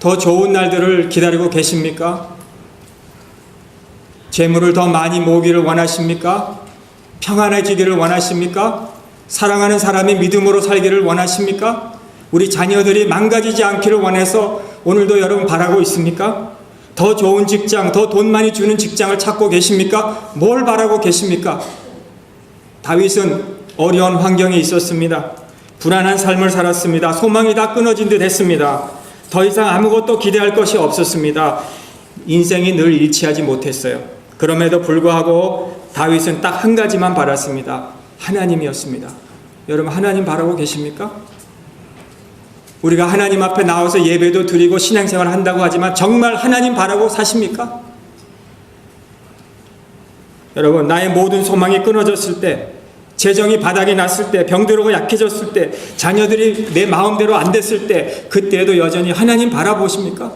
더 좋은 날들을 기다리고 계십니까? 재물을 더 많이 모으기를 원하십니까? 평안해지기를 원하십니까? 사랑하는 사람이 믿음으로 살기를 원하십니까? 우리 자녀들이 망가지지 않기를 원해서 오늘도 여러분 바라고 있습니까? 더 좋은 직장, 더 돈 많이 주는 직장을 찾고 계십니까? 뭘 바라고 계십니까? 다윗은 어려운 환경에 있었습니다. 불안한 삶을 살았습니다. 소망이 다 끊어진 듯 했습니다. 더 이상 아무것도 기대할 것이 없었습니다. 인생이 늘 일치하지 못했어요. 그럼에도 불구하고 다윗은 딱 한 가지만 바랐습니다. 하나님이었습니다. 여러분, 하나님 바라고 계십니까? 우리가 하나님 앞에 나와서 예배도 드리고 신앙생활을 한다고 하지만 정말 하나님 바라고 사십니까? 여러분, 나의 모든 소망이 끊어졌을 때, 재정이 바닥이 났을 때, 병들고 약해졌을 때, 자녀들이 내 마음대로 안 됐을 때, 그때에도 여전히 하나님 바라보십니까?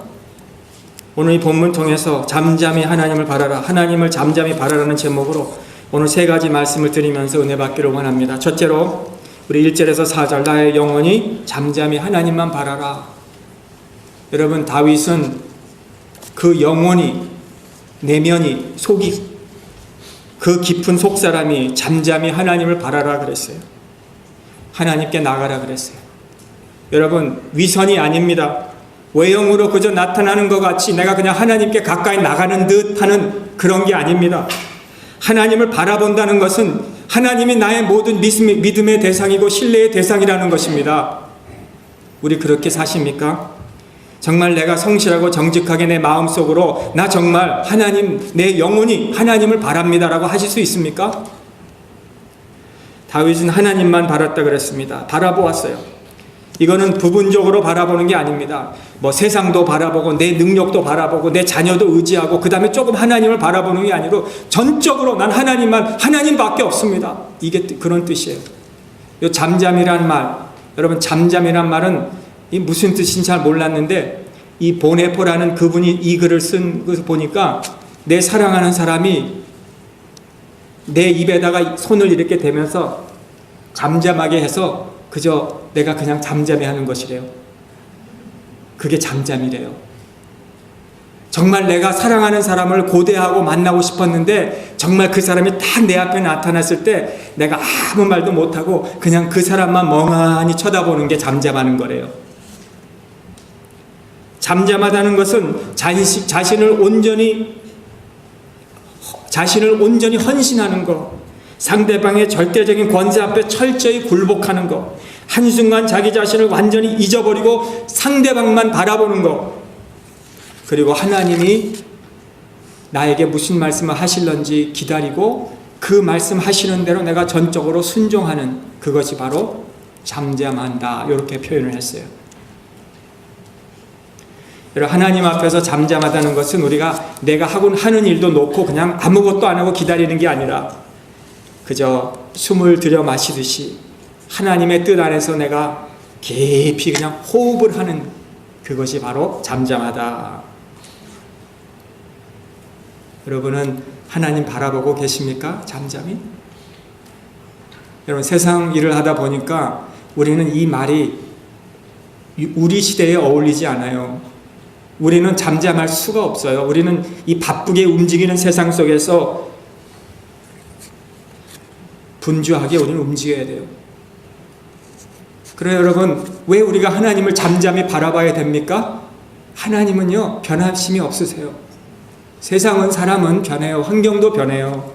오늘 이 본문 통해서 잠잠히 하나님을 바라라, 하나님을 잠잠히 바라라는 제목으로 오늘 세 가지 말씀을 드리면서 은혜 받기를 원합니다. 첫째로 우리 1절에서 4절, 나의 영혼이 잠잠히 하나님만 바라라. 여러분, 다윗은 그 영혼이, 내면이, 속이, 그 깊은 속사람이 잠잠히 하나님을 바라라 그랬어요. 하나님께 나가라 그랬어요. 여러분, 위선이 아닙니다. 외형으로 그저 나타나는 것 같이 내가 그냥 하나님께 가까이 나가는 듯 하는 그런 게 아닙니다. 하나님을 바라본다는 것은 하나님이 나의 모든 믿음의 대상이고 신뢰의 대상이라는 것입니다. 우리 그렇게 사십니까? 정말 내가 성실하고 정직하게 내 마음속으로 나 정말 하나님, 내 영혼이 하나님을 바랍니다라고 하실 수 있습니까? 다윗은 하나님만 바랐다 그랬습니다. 바라보았어요. 이거는 부분적으로 바라보는 게 아닙니다. 뭐 세상도 바라보고 내 능력도 바라보고 내 자녀도 의지하고 그 다음에 조금 하나님을 바라보는 게 아니라 전적으로 난 하나님밖에 없습니다. 이게 그런 뜻이에요. 이 잠잠이란 말, 여러분, 잠잠이란 말은 이 무슨 뜻인지 잘 몰랐는데 이 보네포라는 그분이 이 글을 쓴 것을 보니까 내 사랑하는 사람이 내 입에다가 손을 이렇게 대면서 잠잠하게 해서 그저 내가 그냥 잠잠히 하는 것이래요. 그게 잠잠이래요. 정말 내가 사랑하는 사람을 고대하고 만나고 싶었는데 정말 그 사람이 딱 내 앞에 나타났을 때 내가 아무 말도 못하고 그냥 그 사람만 멍하니 쳐다보는 게 잠잠하는 거래요. 잠잠하다는 것은 자신을 온전히 헌신하는 것, 상대방의 절대적인 권세 앞에 철저히 굴복하는 것, 한순간 자기 자신을 완전히 잊어버리고 상대방만 바라보는 것, 그리고 하나님이 나에게 무슨 말씀을 하실런지 기다리고 그 말씀 하시는 대로 내가 전적으로 순종하는 그것이 바로 잠잠한다, 이렇게 표현을 했어요. 하나님 앞에서 잠잠하다는 것은 우리가 내가 하는 일도 놓고 그냥 아무것도 안 하고 기다리는 게 아니라 그저 숨을 들여 마시듯이 하나님의 뜻 안에서 내가 깊이 그냥 호흡을 하는 그것이 바로 잠잠하다. 여러분은 하나님 바라보고 계십니까? 잠잠히? 여러분, 세상 일을 하다 보니까 우리는 이 말이 우리 시대에 어울리지 않아요. 우리는 잠잠할 수가 없어요. 우리는 이 바쁘게 움직이는 세상 속에서 분주하게 우리는 움직여야 돼요. 그래요, 여러분, 왜 우리가 하나님을 잠잠히 바라봐야 됩니까? 하나님은요, 변함심이 없으세요. 세상은, 사람은 변해요. 환경도 변해요.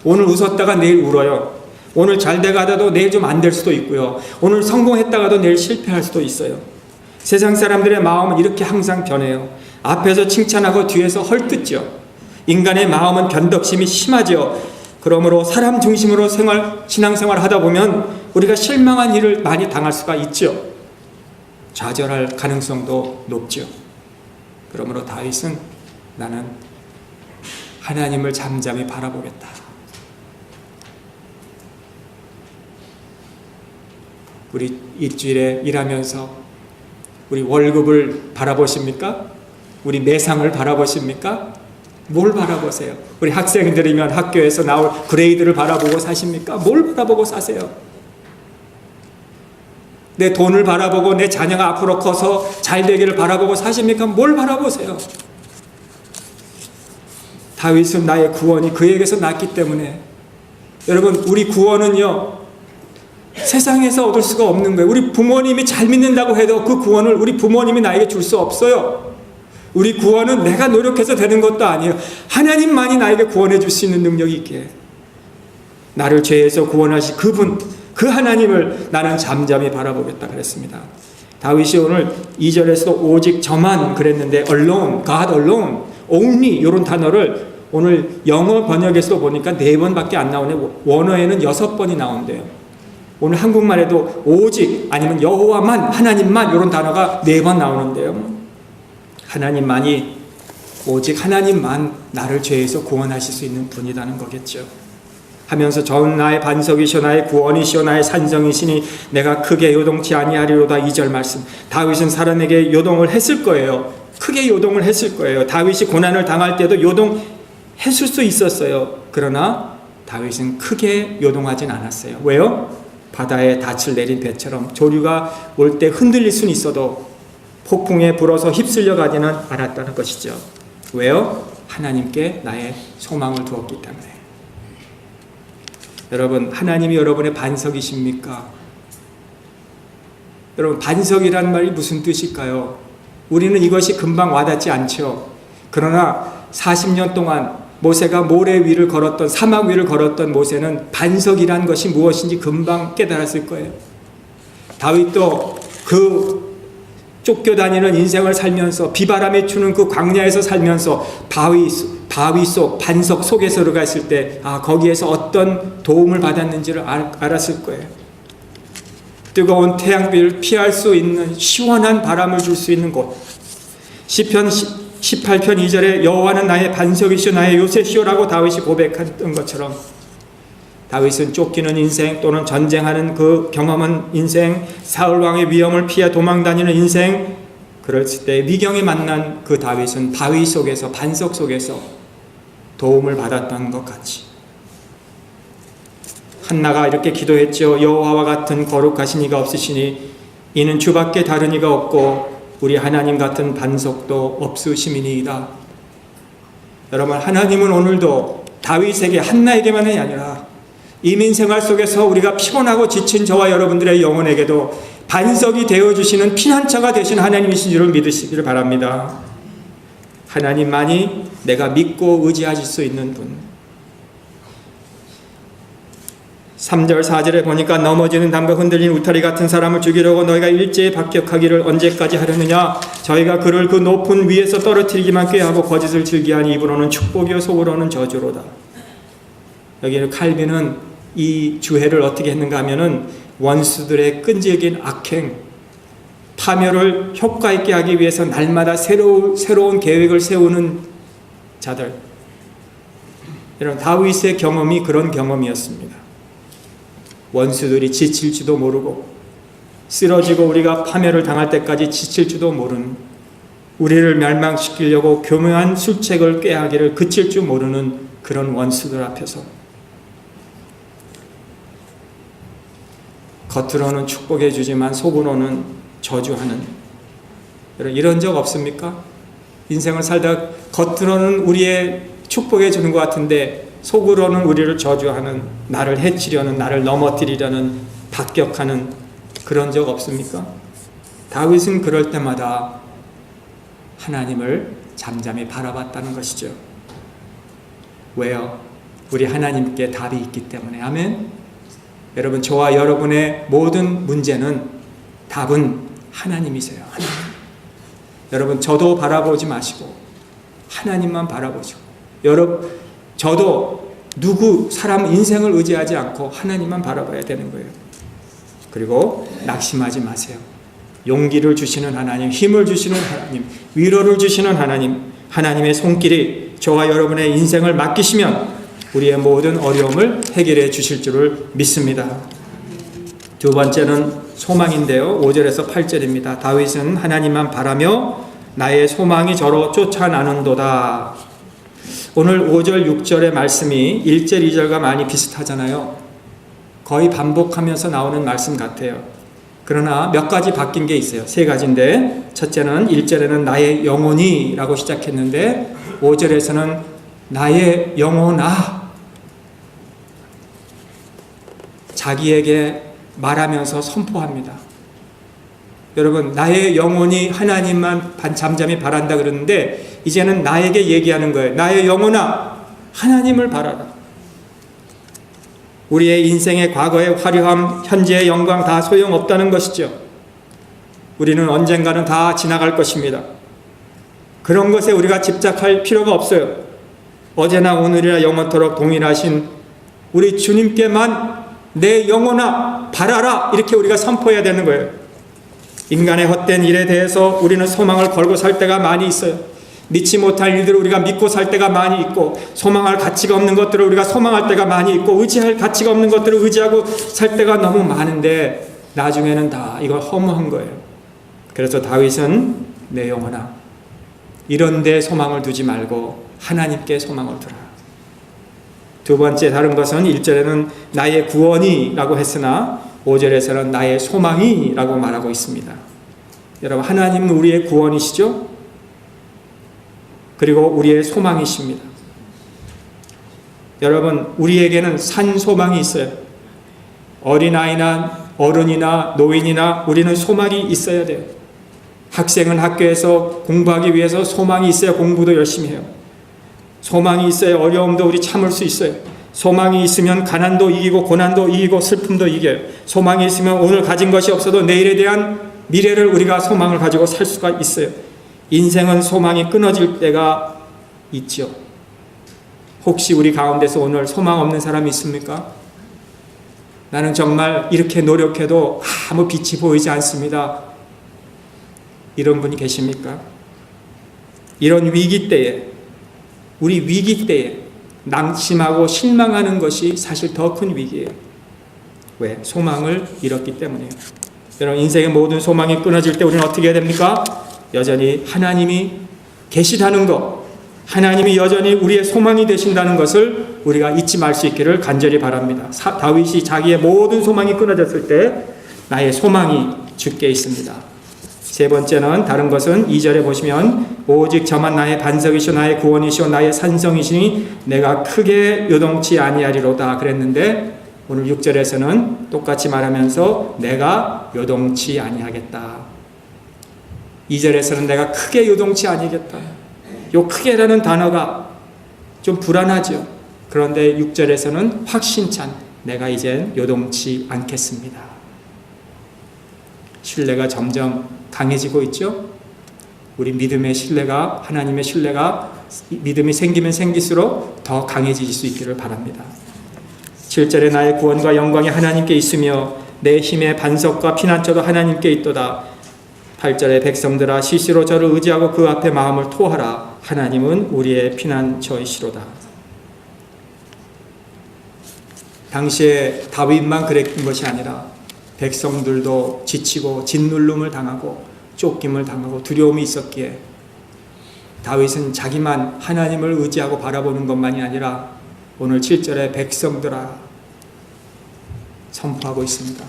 오늘 웃었다가 내일 울어요. 오늘 잘 돼가다도 내일 좀 안 될 수도 있고요. 오늘 성공했다가도 내일 실패할 수도 있어요. 세상 사람들의 마음은 이렇게 항상 변해요. 앞에서 칭찬하고 뒤에서 헐뜯죠. 인간의 마음은 변덕심이 심하죠. 그러므로 사람 중심으로 신앙생활을 하다 보면 우리가 실망한 일을 많이 당할 수가 있죠. 좌절할 가능성도 높죠. 그러므로 다윗은 나는 하나님을 잠잠히 바라보겠다. 우리 일주일에 일하면서 우리 월급을 바라보십니까? 우리 매상을 바라보십니까? 뭘 바라보세요? 우리 학생들이면 학교에서 나올 그레이드를 바라보고 사십니까? 뭘 바라보고 사세요? 내 돈을 바라보고 내 자녀가 앞으로 커서 잘 되기를 바라보고 사십니까? 뭘 바라보세요? 다윗은 나의 구원이 그에게서 났기 때문에, 여러분, 우리 구원은요, 세상에서 얻을 수가 없는 거예요. 우리 부모님이 잘 믿는다고 해도 그 구원을 우리 부모님이 나에게 줄 수 없어요. 우리 구원은 내가 노력해서 되는 것도 아니에요. 하나님만이 나에게 구원해 줄 수 있는 능력이 있기에, 나를 죄에서 구원하신 그분, 그 하나님을 나는 잠잠히 바라보겠다 그랬습니다. 다윗이 오늘 2절에서도 오직 저만 그랬는데 alone, God alone, only 이런 단어를 오늘 영어 번역에서 보니까 4번밖에 안 나오네. 원어에는 6번이 나온대요. 오늘 한국말에도 오직 아니면 여호와만, 하나님만 이런 단어가 4번 나오는데요. 하나님만이, 오직 하나님만 나를 죄에서 구원하실 수 있는 분이라는 거겠죠. 하면서 전 나의 반석이시오 나의 구원이시오 나의 산성이시니 내가 크게 요동치 아니하리로다. 2절 말씀. 다윗은 사람에게 요동을 했을 거예요. 크게 요동을 했을 거예요. 다윗이 고난을 당할 때도 요동했을 수 있었어요. 그러나 다윗은 크게 요동하진 않았어요. 왜요? 바다에 닻을 내린 배처럼 조류가 올 때 흔들릴 수는 있어도 폭풍에 불어서 휩쓸려 가지는 않았다는 것이죠. 왜요? 하나님께 나의 소망을 두었기 때문에. 여러분, 하나님이 여러분의 반석이십니까? 여러분, 반석이란 말이 무슨 뜻일까요? 우리는 이것이 금방 와닿지 않죠. 그러나 40년 동안 모세가 모래 위를 걸었던, 사막 위를 걸었던 모세는 반석이란 것이 무엇인지 금방 깨달았을 거예요. 다윗도 그 쫓겨다니는 인생을 살면서, 비바람이 추는 그 광야에서 살면서 바위 속, 반석 속에서 들어가 있을 때, 거기에서 어떤 도움을 받았는지를 알았을 거예요. 뜨거운 태양빛을 피할 수 있는 시원한 바람을 줄 수 있는 곳. 시편 18편 2절에 여호와는 나의 반석이시오 나의 요새시오라고 다윗이 고백했던 것처럼, 다윗은 쫓기는 인생 또는 전쟁하는 그 경험한 인생, 사울 왕의 위험을 피해 도망다니는 인생, 그랬을 때 미경에 만난 그 다윗은 바위 속에서, 반석 속에서 도움을 받았던 것 같이, 한나가 이렇게 기도했죠. 여호와와 같은 거룩하신 이가 없으시니 이는 주밖에 다른 이가 없고 우리 하나님 같은 반석도 없으심이니이다. 여러분, 하나님은 오늘도 다윗에게, 한나에게만이 아니라 이민생활 속에서 우리가 피곤하고 지친 저와 여러분들의 영혼에게도 반석이 되어주시는 피난처가 되신 하나님이신 줄을 믿으시기를 바랍니다. 하나님만이 내가 믿고 의지하실 수 있는 분. 3절 4절에 보니까 넘어지는 담과 흔들린 울타리 같은 사람을 죽이려고 너희가 일제에 박격하기를 언제까지 하려느냐. 저희가 그를 그 높은 위에서 떨어뜨리기만 꾀하고 거짓을 즐기하니 입으로는 축복이요 속으로는 저주로다. 여기는 칼빈은 이 주해를 어떻게 했는가 하면은 원수들의 끈질긴 악행, 파멸을 효과 있게 하기 위해서 날마다 새로운 계획을 세우는 자들. 이런 다윗의 경험이 그런 경험이었습니다. 원수들이 지칠지도 모르고, 쓰러지고 우리가 파멸을 당할 때까지 지칠지도 모르는, 우리를 멸망시키려고 교묘한 술책을 꾀하기를 그칠 줄 모르는 그런 원수들 앞에서 겉으로는 축복해 주지만 속으로는 저주하는, 이런 적 없습니까? 인생을 살다 겉으로는 우리의 축복해 주는 것 같은데 속으로는 우리를 저주하는, 나를 해치려는, 나를 넘어뜨리려는, 박격하는 그런 적 없습니까? 다윗은 그럴 때마다 하나님을 잠잠히 바라봤다는 것이죠. 왜요? 우리 하나님께 답이 있기 때문에. 아멘. 여러분, 저와 여러분의 모든 문제는 답은 하나님이세요. 하나님. 여러분, 저도 바라보지 마시고 하나님만 바라보시고, 저도 사람 인생을 의지하지 않고 하나님만 바라봐야 되는 거예요. 그리고 낙심하지 마세요. 용기를 주시는 하나님, 힘을 주시는 하나님, 위로를 주시는 하나님, 하나님의 손길이 저와 여러분의 인생을 맡기시면 우리의 모든 어려움을 해결해 주실 줄을 믿습니다. 두 번째는 소망인데요. 5절에서 8절입니다. 다윗은 하나님만 바라며 나의 소망이 저로 쫓아나는도다. 오늘 5절 6절의 말씀이 1절 2절과 많이 비슷하잖아요. 거의 반복하면서 나오는 말씀 같아요. 그러나 몇 가지 바뀐 게 있어요. 세 가지인데, 첫째는 1절에는 나의 영혼이 라고 시작했는데 5절에서는 나의 영혼아, 자기에게 말하면서 선포합니다. 여러분, 나의 영혼이 하나님만 잠잠히 바란다 그러는데 이제는 나에게 얘기하는 거예요. 나의 영혼아, 하나님을 바라라. 우리의 인생의 과거의 화려함, 현재의 영광 다 소용없다는 것이죠. 우리는 언젠가는 다 지나갈 것입니다. 그런 것에 우리가 집착할 필요가 없어요. 어제나 오늘이나 영원토록 동일하신 우리 주님께만 내 영혼아 바라라, 이렇게 우리가 선포해야 되는 거예요. 인간의 헛된 일에 대해서 우리는 소망을 걸고 살 때가 많이 있어요. 믿지 못할 일들을 우리가 믿고 살 때가 많이 있고, 소망할 가치가 없는 것들을 우리가 소망할 때가 많이 있고, 의지할 가치가 없는 것들을 의지하고 살 때가 너무 많은데 나중에는 다 이걸 허무한 거예요. 그래서 다윗은 내 영혼아, 이런 데 소망을 두지 말고 하나님께 소망을 두라. 두 번째 다른 것은 1절에는 나의 구원이 라고 했으나 5절에서는 나의 소망이 라고 말하고 있습니다. 여러분, 하나님은 우리의 구원이시죠? 그리고 우리의 소망이십니다. 여러분, 우리에게는 산 소망이 있어요. 어린아이나 어른이나 노인이나 우리는 소망이 있어야 돼요. 학생은 학교에서 공부하기 위해서 소망이 있어야 공부도 열심히 해요. 소망이 있어야 어려움도 우리 참을 수 있어요. 소망이 있으면 가난도 이기고 고난도 이기고 슬픔도 이겨요. 소망이 있으면 오늘 가진 것이 없어도 내일에 대한 미래를 우리가 소망을 가지고 살 수가 있어요. 인생은 소망이 끊어질 때가 있죠. 혹시 우리 가운데서 오늘 소망 없는 사람이 있습니까? 나는 정말 이렇게 노력해도 아무 빛이 보이지 않습니다. 이런 분이 계십니까? 이런 위기 때에, 우리 위기 때에 낙심하고 실망하는 것이 사실 더 큰 위기예요. 왜? 소망을 잃었기 때문이에요. 여러분, 인생의 모든 소망이 끊어질 때 우리는 어떻게 해야 됩니까? 여전히 하나님이 계시다는 것, 하나님이 여전히 우리의 소망이 되신다는 것을 우리가 잊지 말 수 있기를 간절히 바랍니다. 다윗이 자기의 모든 소망이 끊어졌을 때 나의 소망이 주께 있습니다. 세 번째는 다른 것은 2절에 보시면 오직 저만 나의 반석이시오 나의 구원이시오 나의 산성이시니 내가 크게 요동치 아니하리로다 그랬는데, 오늘 6절에서는 똑같이 말하면서 내가 요동치 아니하겠다. 2절에서는 내가 크게 요동치 아니겠다. 요 크게라는 단어가 좀 불안하죠. 그런데 6절에서는 확신찬 내가 이젠 요동치 않겠습니다. 신뢰가 점점 강해지고 있죠. 우리 믿음의 신뢰가, 하나님의 신뢰가 믿음이 생기면 생길수록 더 강해질 수 있기를 바랍니다. 7절에 나의 구원과 영광이 하나님께 있으며 내 힘의 반석과 피난처도 하나님께 있도다. 8절에 백성들아 시시로 저를 의지하고 그 앞에 마음을 토하라. 하나님은 우리의 피난처이시로다. 당시에 다윗만 그랬던 것이 아니라 백성들도 지치고 짓누름을 당하고 쫓김을 당하고 두려움이 있었기에 다윗은 자기만 하나님을 의지하고 바라보는 것만이 아니라 오늘 7절에 백성들아 선포하고 있습니다.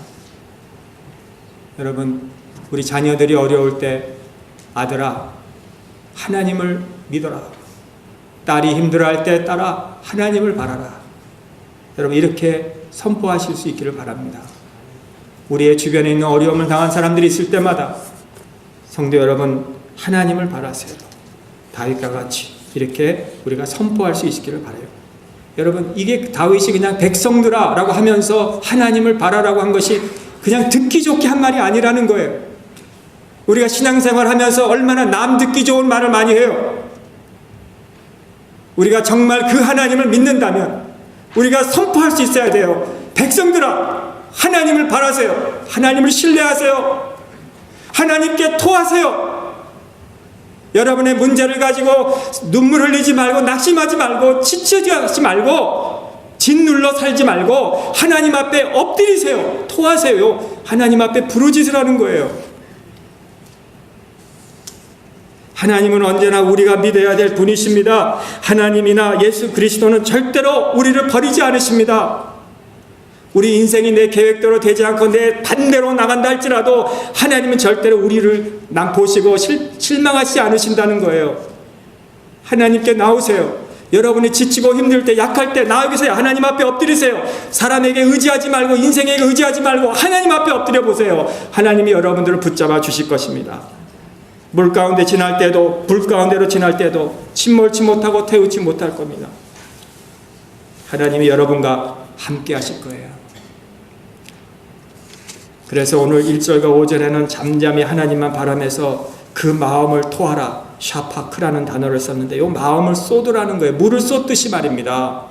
여러분, 우리 자녀들이 어려울 때 아들아 하나님을 믿어라. 딸이 힘들어할 때 딸아 하나님을 바라라. 여러분, 이렇게 선포하실 수 있기를 바랍니다. 우리의 주변에 있는 어려움을 당한 사람들이 있을 때마다 성도 여러분 하나님을 바라세요. 다윗과 같이 이렇게 우리가 선포할 수 있기를 바라요. 여러분, 이게 다윗이 그냥 백성들아 라고 하면서 하나님을 바라라고 한 것이 그냥 듣기 좋게 한 말이 아니라는 거예요. 우리가 신앙생활 하면서 얼마나 남 듣기 좋은 말을 많이 해요. 우리가 정말 그 하나님을 믿는다면 우리가 선포할 수 있어야 돼요. 백성들아 하나님을 바라세요. 하나님을 신뢰하세요. 하나님께 토하세요. 여러분의 문제를 가지고 눈물 흘리지 말고 낙심하지 말고 지쳐지 말고 짓눌러 살지 말고 하나님 앞에 엎드리세요. 토하세요. 하나님 앞에 부르짖으라는 거예요. 하나님은 언제나 우리가 믿어야 될 분이십니다. 하나님이나 예수 그리스도는 절대로 우리를 버리지 않으십니다. 우리 인생이 내 계획대로 되지 않고 내 반대로 나간다 할지라도 하나님은 절대로 우리를 보시고 실망하지 않으신다는 거예요. 하나님께 나오세요. 여러분이 지치고 힘들 때, 약할 때 나와계세요. 하나님 앞에 엎드리세요. 사람에게 의지하지 말고, 인생에게 의지하지 말고 하나님 앞에 엎드려 보세요. 하나님이 여러분들을 붙잡아 주실 것입니다. 물 가운데 지날 때도, 불 가운데로 지날 때도 침몰치 못하고 태우지 못할 겁니다. 하나님이 여러분과 함께 하실 거예요. 그래서 오늘 1절과 5절에는 잠잠히 하나님만 바라면서 그 마음을 토하라, 샤파크라는 단어를 썼는데, 이 마음을 쏟으라는 거예요. 물을 쏟듯이 말입니다.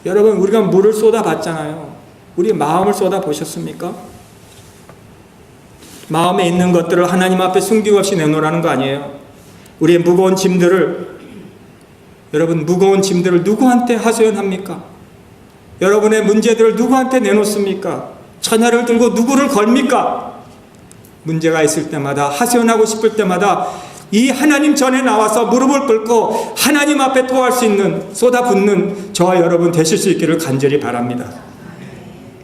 여러분, 우리가 물을 쏟아 봤잖아요. 우리 마음을 쏟아 보셨습니까? 마음에 있는 것들을 하나님 앞에 숨김없이 내놓으라는 거 아니에요. 우리의 무거운 짐들을, 여러분, 무거운 짐들을 누구한테 하소연합니까? 여러분의 문제들을 누구한테 내놓습니까? 처녀를 들고 누구를 걸습니까? 문제가 있을 때마다, 하소연하고 싶을 때마다 이 하나님 전에 나와서 무릎을 꿇고 하나님 앞에 토할 수 있는, 쏟아붓는 저와 여러분 되실 수 있기를 간절히 바랍니다.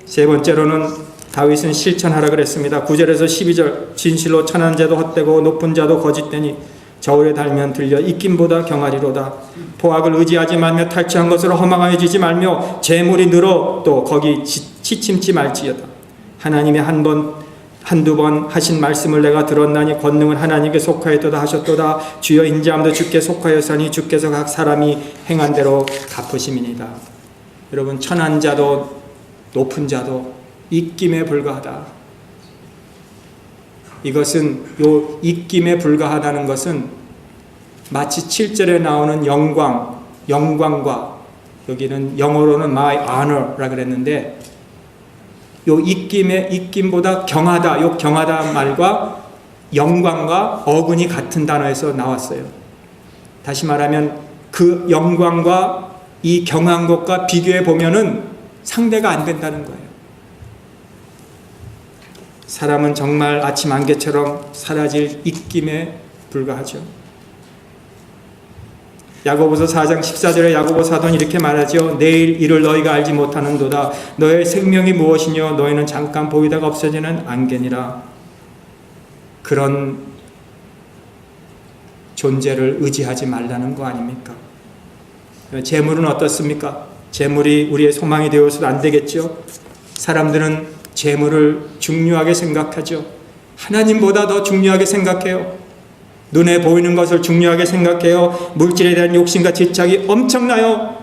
세 번째로는 다윗은 실천하라 그랬습니다. 9절에서 12절, 진실로 천한 자도 헛되고 높은 자도 거짓되니 저울에 달면 들려 입김보다 경하리로다. 포악을 의지하지 말며 탈취한 것으로 허망하여지지 말며 재물이 늘어 또 거기 치침치 말지어다. 하나님의 한두 번 하신 말씀을 내가 들었나니 권능은 하나님께 속하였도다 하셨도다. 주여 인자함도 주께 속하였으니 주께서 각 사람이 행한 대로 갚으심이니이다. 여러분, 천한 자도 높은 자도 입김에 불과하다. 이것은, 요 입김에 불과하다는 것은 마치 7절에 나오는 영광과, 여기는 영어로는 my honor라 그랬는데, 요 입김보다 경하다, 요 경하다 말과 영광과 어근이 같은 단어에서 나왔어요. 다시 말하면 그 영광과 이 경한 것과 비교해 보면은 상대가 안 된다는 거예요. 사람은 정말 아침 안개처럼 사라질 입김에 불과하죠. 야고보서 4장 14절에 야고보 사도는 이렇게 말하죠. 내일 일을 너희가 알지 못하는도다. 너의 생명이 무엇이뇨? 너희는 잠깐 보이다가 없어지는 안개니라. 그런 존재를 의지하지 말라는 거 아닙니까? 재물은 어떻습니까? 재물이 우리의 소망이 되어서도 안 되겠죠. 사람들은 재물을 중요하게 생각하죠. 하나님보다 더 중요하게 생각해요. 눈에 보이는 것을 중요하게 생각해요. 물질에 대한 욕심과 집착이 엄청나요.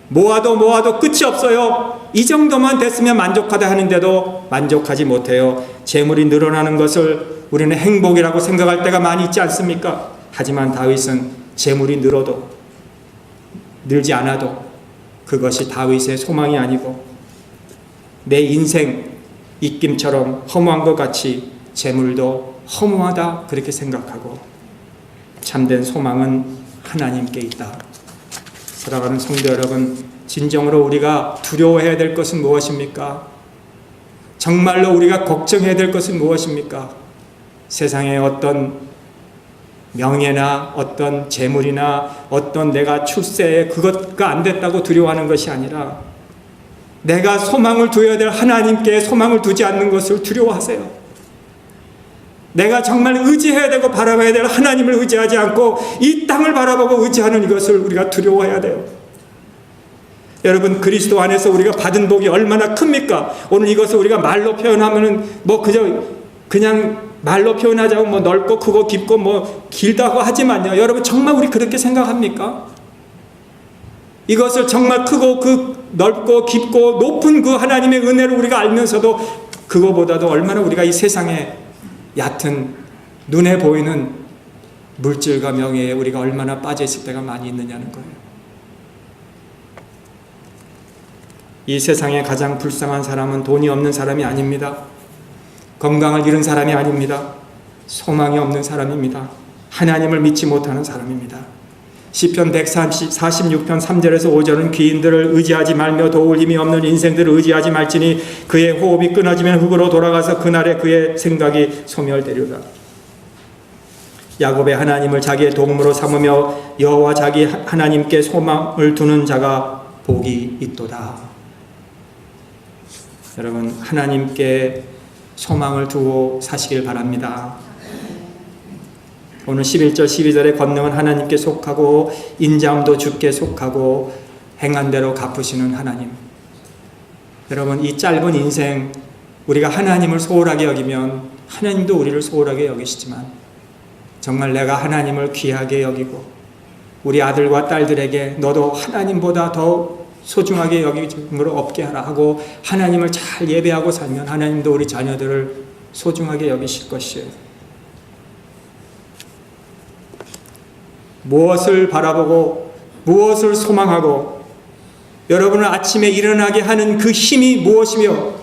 모아도 끝이 없어요. 이 정도만 됐으면 만족하다 하는데도 만족하지 못해요. 재물이 늘어나는 것을 우리는 행복이라고 생각할 때가 많이 있지 않습니까? 하지만 다윗은 재물이 늘지 않아도 그것이 다윗의 소망이 아니고 내 인생 입김처럼 허무한 것 같이 재물도 허무하다 그렇게 생각하고 참된 소망은 하나님께 있다. 사랑하는 성도 여러분, 진정으로 우리가 두려워해야 될 것은 무엇입니까? 정말로 우리가 걱정해야 될 것은 무엇입니까? 세상의 어떤 명예나 어떤 재물이나 어떤 내가 출세에 그것가 안 됐다고 두려워하는 것이 아니라 내가 소망을 두어야 될 하나님께 소망을 두지 않는 것을 두려워하세요. 내가 정말 의지해야 되고 바라봐야 될 하나님을 의지하지 않고 이 땅을 바라보고 의지하는 이것을 우리가 두려워해야 돼요. 여러분, 그리스도 안에서 우리가 받은 복이 얼마나 큽니까? 오늘 이것을 우리가 말로 표현하면은 그냥 말로 표현하자고 넓고 크고 깊고 길다고 하지만요. 여러분, 정말 우리 그렇게 생각합니까? 이것을 정말 크고 넓고 깊고 높은 그 하나님의 은혜를 우리가 알면서도 그거보다도 얼마나 우리가 이 세상에 얕은 눈에 보이는 물질과 명예에 우리가 얼마나 빠져 있을 때가 많이 있느냐는 거예요. 이 세상에 가장 불쌍한 사람은 돈이 없는 사람이 아닙니다. 건강을 잃은 사람이 아닙니다. 소망이 없는 사람입니다. 하나님을 믿지 못하는 사람입니다. 시편 146편 3절에서 5절은 귀인들을 의지하지 말며 도울 힘이 없는 인생들을 의지하지 말지니 그의 호흡이 끊어지면 흙으로 돌아가서 그날에 그의 생각이 소멸되리로다. 야곱의 하나님을 자기의 도움으로 삼으며 여호와 자기 하나님께 소망을 두는 자가 복이 있도다. 여러분, 하나님께 소망을 두고 사시길 바랍니다. 오늘 11절 12절의 권능은 하나님께 속하고 인자함도 주께 속하고 행한 대로 갚으시는 하나님. 여러분, 이 짧은 인생 우리가 하나님을 소홀하게 여기면 하나님도 우리를 소홀하게 여기시지만 정말 내가 하나님을 귀하게 여기고 우리 아들과 딸들에게 너도 하나님보다 더 소중하게 여김으로 없게 하라 하고 하나님을 잘 예배하고 살면 하나님도 우리 자녀들을 소중하게 여기실 것이에요. 무엇을 바라보고 무엇을 소망하고 여러분을 아침에 일어나게 하는 그 힘이 무엇이며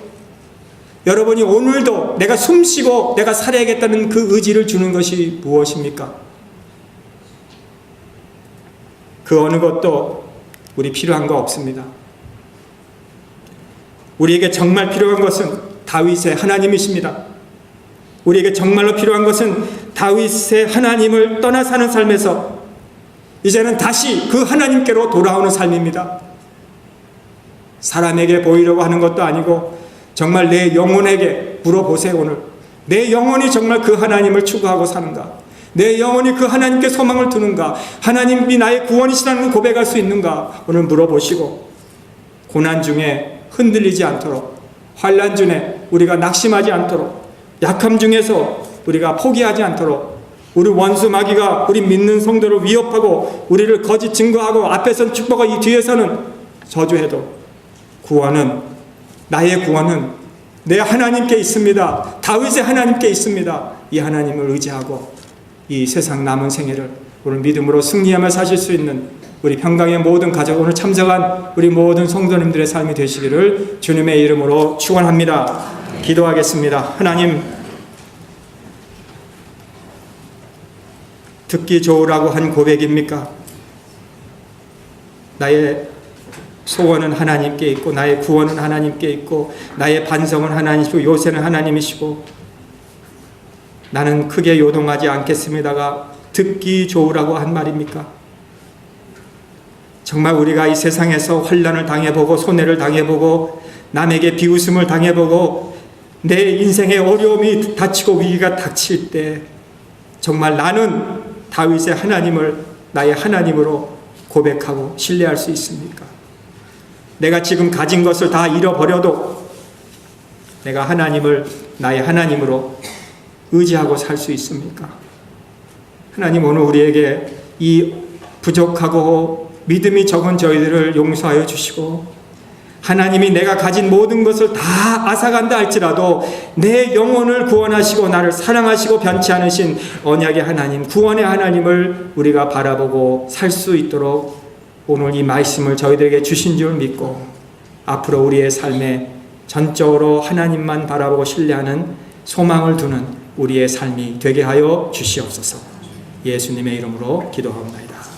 여러분이 오늘도 내가 숨쉬고 내가 살아야겠다는 그 의지를 주는 것이 무엇입니까? 그 어느 것도 우리 필요한 거 없습니다. 우리에게 정말 필요한 것은 다윗의 하나님이십니다. 우리에게 정말로 필요한 것은 다윗의 하나님을 떠나 사는 삶에서 이제는 다시 그 하나님께로 돌아오는 삶입니다. 사람에게 보이려고 하는 것도 아니고 정말 내 영혼에게 물어보세요. 오늘 내 영혼이 정말 그 하나님을 추구하고 사는가? 내 영혼이 그 하나님께 소망을 두는가? 하나님이 나의 구원이시라는 고백할 수 있는가? 오늘 물어보시고 고난 중에 흔들리지 않도록, 환난 중에 우리가 낙심하지 않도록, 약함 중에서 우리가 포기하지 않도록, 우리 원수 마귀가 우리 믿는 성도를 위협하고 우리를 거짓 증거하고 앞에선 축복하고 이 뒤에서는 저주해도 구원은, 나의 구원은 내 하나님께 있습니다. 다윗의 하나님께 있습니다. 이 하나님을 의지하고 이 세상 남은 생애를 오늘 믿음으로 승리하며 사실 수 있는 우리 평강의 모든 가족, 오늘 참석한 우리 모든 성도님들의 삶이 되시기를 주님의 이름으로 축원합니다. 기도하겠습니다. 하나님, 듣기 좋으라고 한 고백입니까? 나의 소원은 하나님께 있고 나의 구원은 하나님께 있고 나의 반성은 하나님이시고 요새는 하나님이시고 나는 크게 요동하지 않겠습니다가 듣기 좋으라고 한 말입니까? 정말 우리가 이 세상에서 환난을 당해보고 손해를 당해보고 남에게 비웃음을 당해보고 내 인생의 어려움이 닥치고 위기가 닥칠 때 정말 나는 다윗의 하나님을 나의 하나님으로 고백하고 신뢰할 수 있습니까? 내가 지금 가진 것을 다 잃어버려도 내가 하나님을 나의 하나님으로 의지하고 살 수 있습니까? 하나님, 오늘 우리에게 이 부족하고 믿음이 적은 저희들을 용서하여 주시고 하나님이 내가 가진 모든 것을 다 앗아간다 할지라도 내 영혼을 구원하시고 나를 사랑하시고 변치 않으신 언약의 하나님, 구원의 하나님을 우리가 바라보고 살 수 있도록 오늘 이 말씀을 저희들에게 주신 줄 믿고 앞으로 우리의 삶에 전적으로 하나님만 바라보고 신뢰하는 소망을 두는 우리의 삶이 되게 하여 주시옵소서. 예수님의 이름으로 기도하옵나이다.